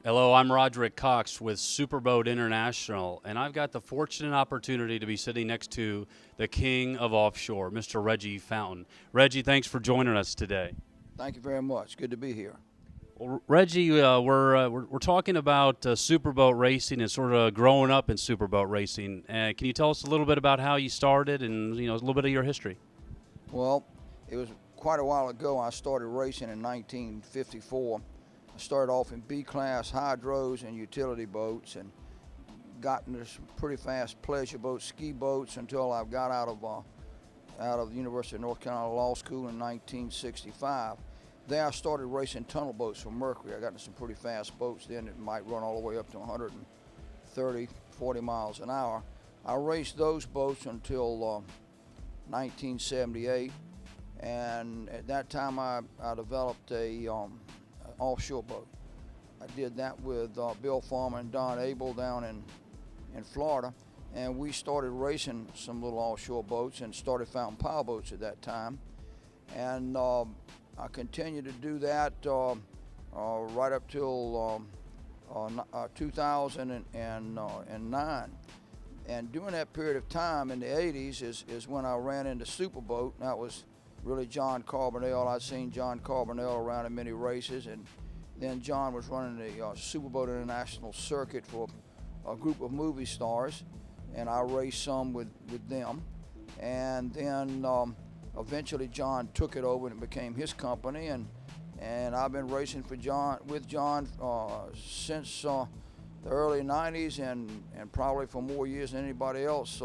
Hello, I'm Roderick Cox with Superboat International, and I've got the fortunate opportunity to be sitting next to the king of offshore, Mr. Reggie Fountain. Reggie, thanks for joining us today. Thank you very much. Good to be here. Well, Reggie, we're talking about superboat racing and sort of growing up in superboat racing. Can you tell us a little bit about how you started and a little bit of your history? Well, it was quite a while ago. I started racing in 1954. I started off in B-class hydros and utility boats, and got into some pretty fast pleasure boats, ski boats, until I got out of the University of North Carolina Law School in 1965. There I started racing tunnel boats for Mercury. I got into some pretty fast boats then that might run all the way up to 130, 40 miles an hour. I raced those boats until 1978, and at that time I developed a offshore boat. I did that with Bill Farmer and Don Abel down in Florida, and we started racing some little offshore boats and started fountain power boats at that time. And I continued to do that right up till 2009. And during that period of time in the 80s is when I ran into Superboat. That was really John Carbonell. I'd seen John Carbonell around in many races, and then John was running the Superboat International circuit for a group of movie stars, and I raced some with them. And then eventually John took it over and it became his company, and I've been racing with John since the early 90s, and probably for more years than anybody else.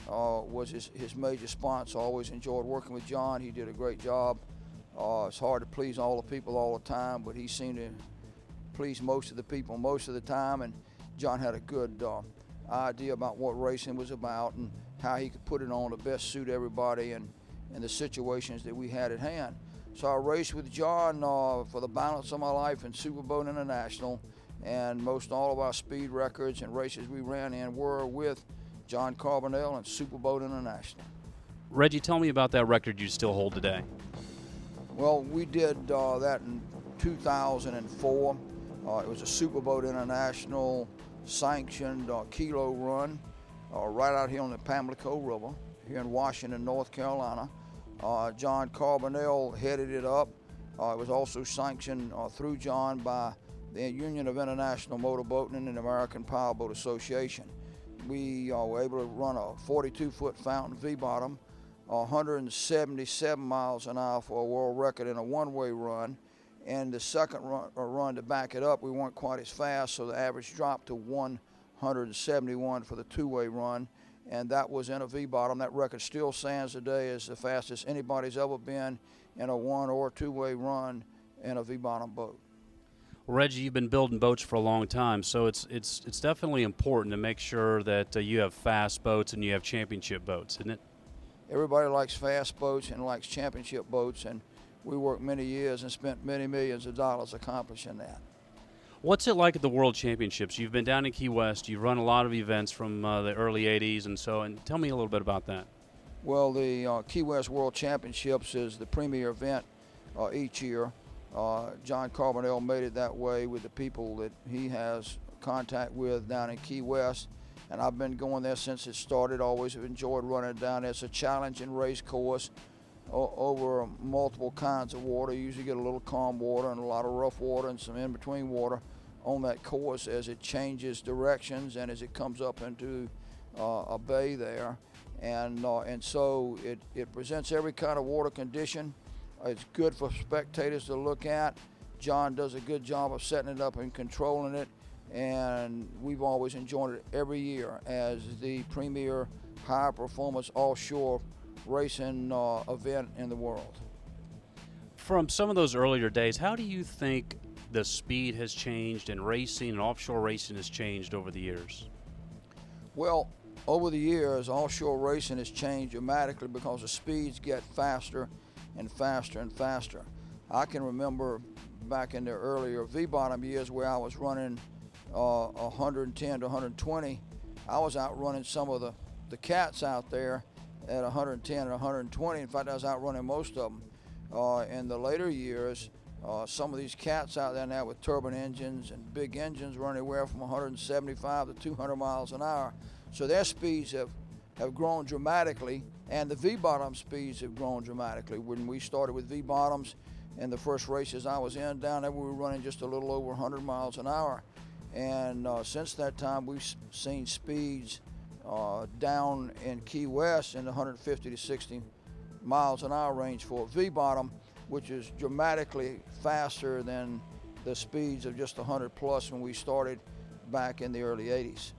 Was his major sponsor. I always enjoyed working with John. He did a great job. It's hard to please all the people all the time, but he seemed to please most of the people most of the time, and John had a good idea about what racing was about and how he could put it on to best suit everybody and the situations that we had at hand. So I raced with John for the balance of my life in Superboat International, and most all of our speed records and races we ran in were with John Carbonell and Superboat International. Reggie, tell me about that record you still hold today. Well, we did that in 2004. It was a Superboat International sanctioned kilo run right out here on the Pamlico River here in Washington, North Carolina. John Carbonell headed it up. It was also sanctioned through John by the Union of International Motorboating and the American Powerboat Association. We were able to run a 42-foot fountain V-bottom, 177 miles an hour for a world record in a one-way run. And the second run to back it up, we weren't quite as fast, so the average dropped to 171 for the two-way run, and that was in a V-bottom. That record still stands today as the fastest anybody's ever been in a one- or two-way run in a V-bottom boat. Well, Reggie, you've been building boats for a long time, so it's definitely important to make sure that you have fast boats and you have championship boats, isn't it? Everybody likes fast boats and likes championship boats, and we worked many years and spent many millions of dollars accomplishing that. What's it like at the World Championships? You've been down in Key West. You've run a lot of events from the early 80s and tell me a little bit about that. Well, the Key West World Championships is the premier event each year. John Carbonell made it that way with the people that he has contact with down in Key West, and I've been going there since it started. Always have enjoyed running down there. It's a challenging race course over multiple kinds of water. You usually get a little calm water and a lot of rough water and some in-between water on that course as it changes directions and as it comes up into a bay there. And so it presents every kind of water condition. It's good for spectators to look at. John does a good job of setting it up and controlling it, and we've always enjoyed it every year as the premier high-performance offshore racing event in the world. From some of those earlier days, how do you think the speed has changed and racing and offshore racing has changed over the years? Well, over the years, offshore racing has changed dramatically because the speeds get faster and faster and faster. I can remember back in the earlier V-bottom years where I was running 110 to 120. I was outrunning some of the cats out there at 110 and 120. In fact, I was outrunning most of them. In the later years, Some of these cats out there now with turbine engines and big engines run anywhere from 175 to 200 miles an hour. So their speeds have grown dramatically, and the V-bottom speeds have grown dramatically. When we started with V-bottoms in the first races I was in, down there we were running just a little over 100 miles an hour. And since that time, we've seen speeds down in Key West in the 150 to 60 miles an hour range for a V-bottom, which is dramatically faster than the speeds of just 100 plus when we started back in the early 80s.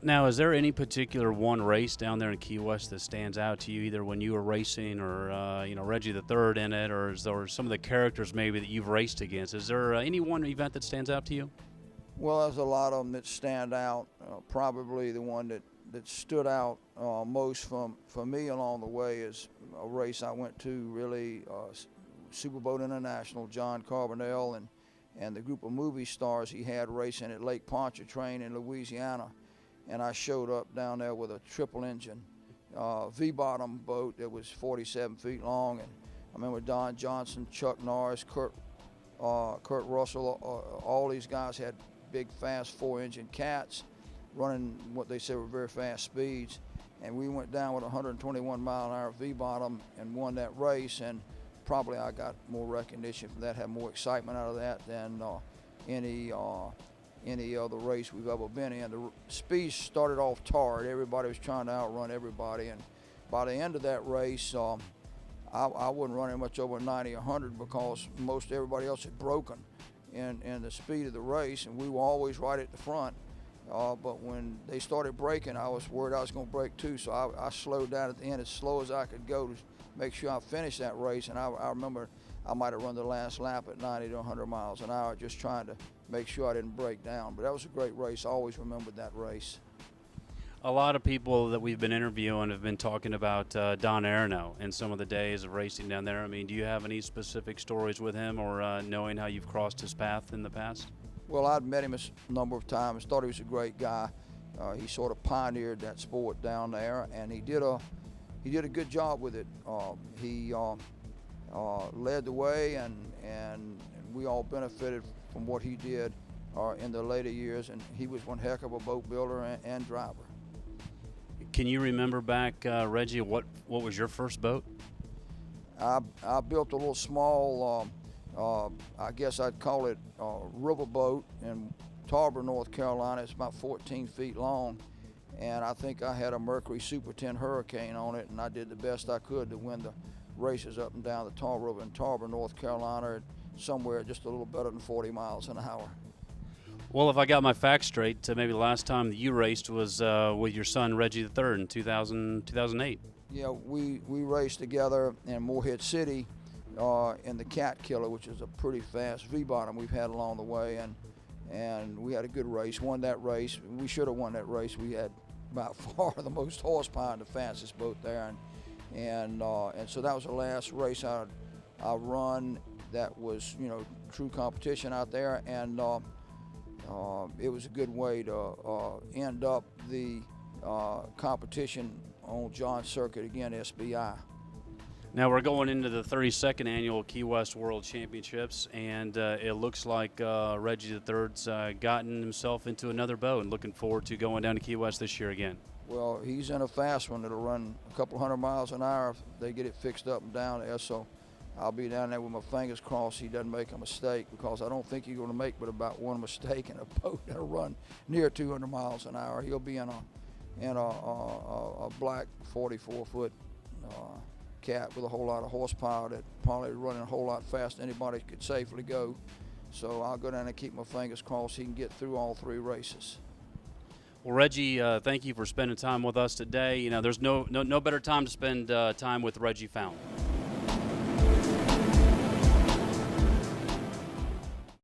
Now, is there any particular one race down there in Key West that stands out to you, either when you were racing or, Reggie the Third in it, or is there some of the characters maybe that you've raced against? Is there any one event that stands out to you? Well, there's a lot of them that stand out. Probably the one that stood out most for me along the way is a race I went to, really, Superboat International, John Carbonell and the group of movie stars he had racing at Lake Pontchartrain in Louisiana. And I showed up down there with a triple engine V-bottom boat that was 47 feet long. And I remember Don Johnson, Chuck Norris, Kurt Russell, all these guys had big, fast 4-engine cats running what they said were very fast speeds. And we went down with a 121-mile-an-hour V-bottom and won that race. And probably I got more recognition for that, had more excitement out of that than any other race we've ever been in. The speeds started off tarred. Everybody was trying to outrun everybody. And by the end of that race, I wasn't running much over 90 or 100 because most everybody else had broken in the speed of the race, and we were always right at the front. But when they started braking, I was worried I was going to break too, so I slowed down at the end as slow as I could go to make sure I finished that race. And I remember I might have run the last lap at 90 to 100 miles an hour, just trying to make sure I didn't break down. But that was a great race. I always remembered that race. A lot of people that we've been interviewing have been talking about Don Arno and some of the days of racing down there. I mean, do you have any specific stories with him, or knowing how you've crossed his path in the past? Well, I'd met him a number of times, thought he was a great guy. He sort of pioneered that sport down there, and he did a good job with it. He led the way, and we all benefited from what he did in the later years, and he was one heck of a boat builder and driver. Can you remember back, Reggie, what was your first boat? I built a little small, I guess I'd call it a river boat in Tarboro, North Carolina. It's about 14 feet long, and I think I had a Mercury Super 10 Hurricane on it, and I did the best I could to win the races up and down the Tar River in Tarboro, North Carolina, somewhere just a little better than 40 miles an hour. Well, if I got my facts straight, maybe the last time that you raced was with your son Reggie the Third in 2008. Yeah, we raced together in Morehead City in the Cat Killer, which is a pretty fast V-bottom we've had along the way, and we had a good race. Won that race. We should have won that race. We had by far the most horsepower and the fastest boat there, and so that was the last race I run that was true competition out there, and it was a good way to end up the competition on John's circuit again, SBI. Now we're going into the 32nd annual Key West World Championships, and it looks like Reggie the Third's gotten himself into another boat and looking forward to going down to Key West this year again. Well, he's in a fast one that'll run a couple 100 miles an hour if they get it fixed up and down there, so I'll be down there with my fingers crossed he doesn't make a mistake, because I don't think he's going to make but about one mistake in a boat that'll run near 200 miles an hour. He'll be in a black 44-foot cat with a whole lot of horsepower that probably running a whole lot faster than anybody could safely go. So I'll go down and keep my fingers crossed he can get through all three races. Well, Reggie, thank you for spending time with us today. There's no better time to spend time with Reggie Fountain.